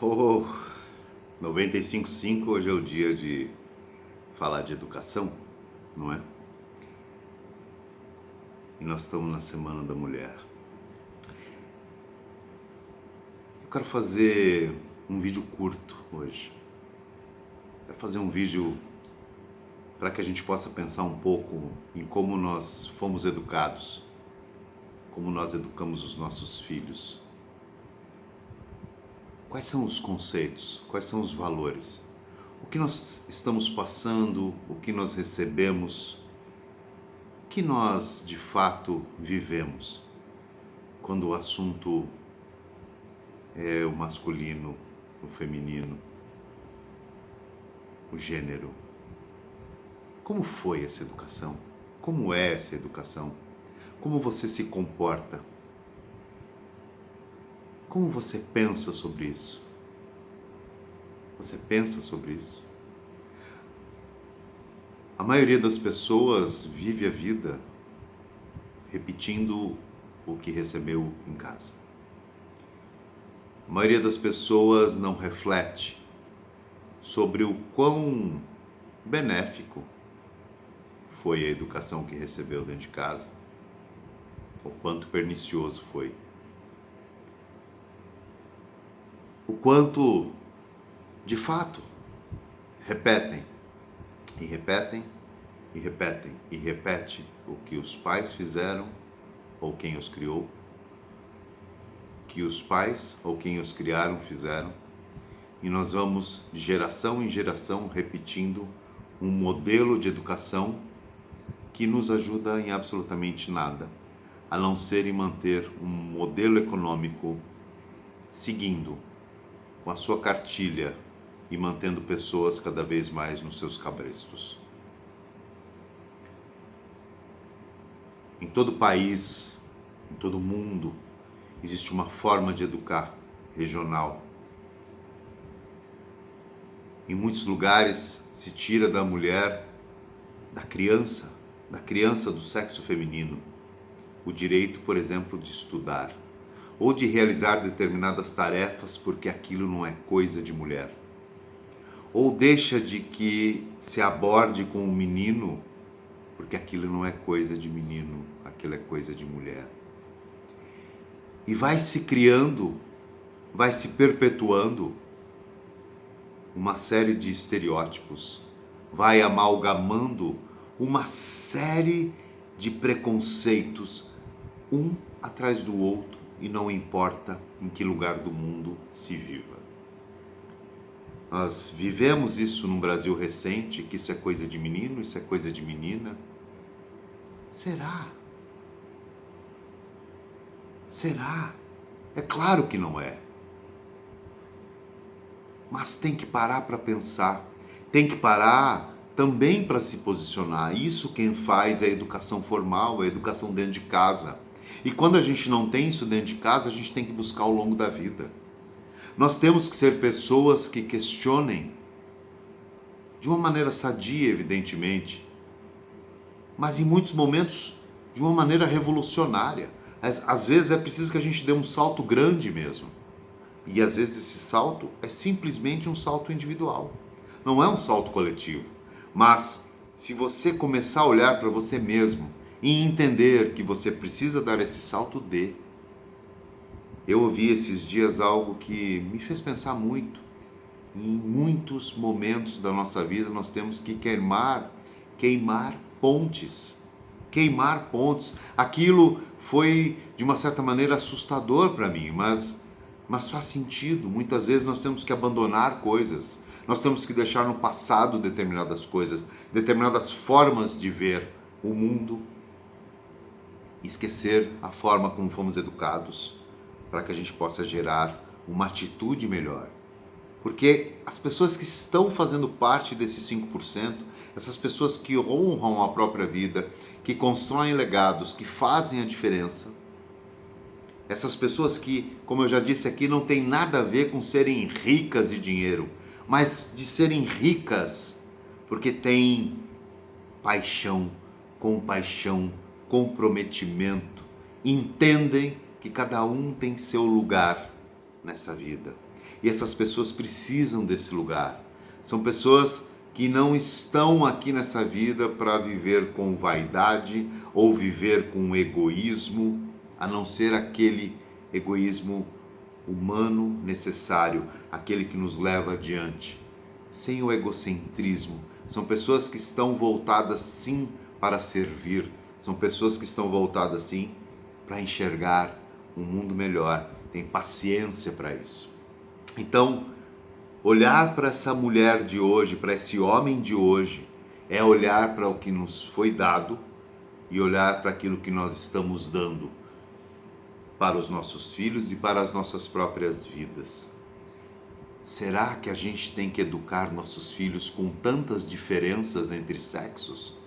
Oh, 95.5, hoje é o dia de falar de educação, não é? E nós estamos na Semana da Mulher. Eu quero fazer um vídeo curto hoje. Quero fazer um vídeo para que a gente possa pensar um pouco em como nós fomos educados, como nós educamos os nossos filhos. Quais são os conceitos? Quais são os valores? O que nós estamos passando? O que nós recebemos? O que nós, de fato, vivemos? Quando o assunto é o masculino, o feminino, o gênero. Como foi essa educação? Como é essa educação? Como você se comporta? Como você pensa sobre isso? Você pensa sobre isso? A maioria das pessoas vive a vida repetindo o que recebeu em casa. A maioria das pessoas não reflete sobre o quão benéfico foi a educação que recebeu dentro de casa, o quanto pernicioso foi. O quanto, de fato, repetem e repetem e repetem e repete o que os pais fizeram ou quem os criou, que os pais ou quem os criaram fizeram, e nós vamos de geração em geração repetindo um modelo de educação que nos ajuda em absolutamente nada, a não ser em manter um modelo econômico seguindo com a sua cartilha e mantendo pessoas cada vez mais nos seus cabrestos. Em todo país, em todo mundo, existe uma forma de educar regional. Em muitos lugares se tira da mulher, da criança do sexo feminino, o direito, por exemplo, de estudar ou de realizar determinadas tarefas porque aquilo não é coisa de mulher. Ou deixa de que se aborde com um menino porque aquilo não é coisa de menino, aquilo é coisa de mulher. E vai se criando, vai se perpetuando uma série de estereótipos, vai amalgamando uma série de preconceitos, um atrás do outro, e não importa em que lugar do mundo se viva. Nós vivemos isso num Brasil recente, que isso é coisa de menino, isso é coisa de menina. Será? Será? É claro que não é. Mas tem que parar para pensar, tem que parar também para se posicionar. Isso quem faz é a educação formal, é a educação dentro de casa. E quando a gente não tem isso dentro de casa, a gente tem que buscar ao longo da vida. Nós temos que ser pessoas que questionem, de uma maneira sadia, evidentemente, mas em muitos momentos de uma maneira revolucionária. Às vezes é preciso que a gente dê um salto grande mesmo. E às vezes esse salto é simplesmente um salto individual. Não é um salto coletivo. Mas se você começar a olhar para você mesmo e entender que você precisa dar esse salto, dê. Eu ouvi esses dias algo que me fez pensar muito. Em muitos momentos da nossa vida nós temos que queimar pontes. Queimar pontes. Aquilo foi de uma certa maneira assustador para mim, mas faz sentido. Muitas vezes nós temos que abandonar coisas, nós temos que deixar no passado determinadas coisas, determinadas formas de ver o mundo, esquecer a forma como fomos educados, para que a gente possa gerar uma atitude melhor. Porque as pessoas que estão fazendo parte desses 5%, essas pessoas que honram a própria vida, que constroem legados, que fazem a diferença, essas pessoas que, como eu já disse aqui, não tem nada a ver com serem ricas de dinheiro, mas de serem ricas porque têm paixão, compaixão, comprometimento, entendem que cada um tem seu lugar nessa vida. E essas pessoas precisam desse lugar. São pessoas que não estão aqui nessa vida para viver com vaidade ou viver com egoísmo, a não ser aquele egoísmo humano necessário, aquele que nos leva adiante, sem o egocentrismo. São pessoas que estão voltadas sim para servir, são pessoas que estão voltadas sim para enxergar um mundo melhor, tem paciência para isso. Então, olhar para essa mulher de hoje, para esse homem de hoje, é olhar para o que nos foi dado e olhar para aquilo que nós estamos dando para os nossos filhos e para as nossas próprias vidas. Será que a gente tem que educar nossos filhos com tantas diferenças entre sexos?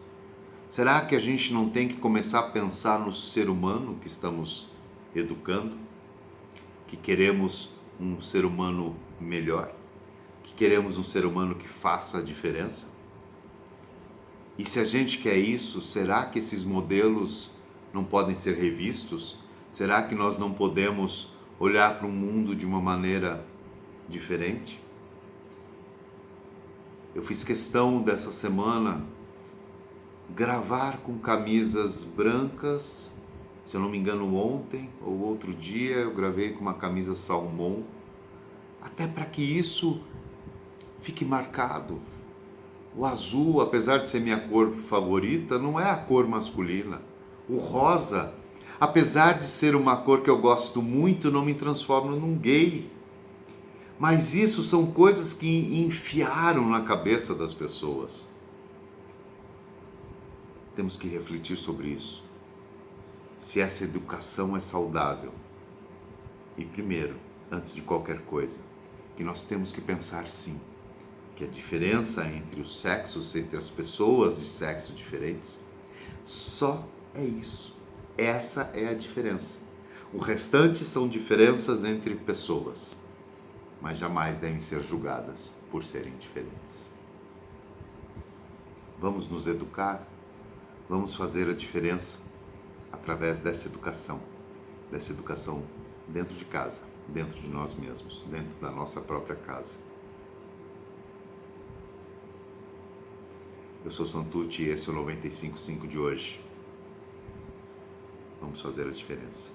Será que a gente não tem que começar a pensar no ser humano que estamos educando? Que queremos um ser humano melhor? Que queremos um ser humano que faça a diferença? E se a gente quer isso, será que esses modelos não podem ser revistos? Será que nós não podemos olhar para o mundo de uma maneira diferente? Eu fiz questão dessa semana gravar com camisas brancas. Se eu não me engano, ontem ou outro dia eu gravei com uma camisa salmão, até para que isso fique marcado. O azul, apesar de ser minha cor favorita, não é a cor masculina. O rosa, apesar de ser uma cor que eu gosto muito, não me transforma num gay. Mas isso são coisas que enfiaram na cabeça das pessoas. Temos que refletir sobre isso. Se essa educação é saudável. E primeiro, antes de qualquer coisa, que nós temos que pensar sim, que a diferença entre os sexos, entre as pessoas de sexos diferentes, só é isso. Essa é a diferença. O restante são diferenças entre pessoas, mas jamais devem ser julgadas por serem diferentes. Vamos nos educar, vamos fazer a diferença através dessa educação dentro de casa, dentro de nós mesmos, dentro da nossa própria casa. Eu sou Santucci e esse é o 95.5 de hoje. Vamos fazer a diferença.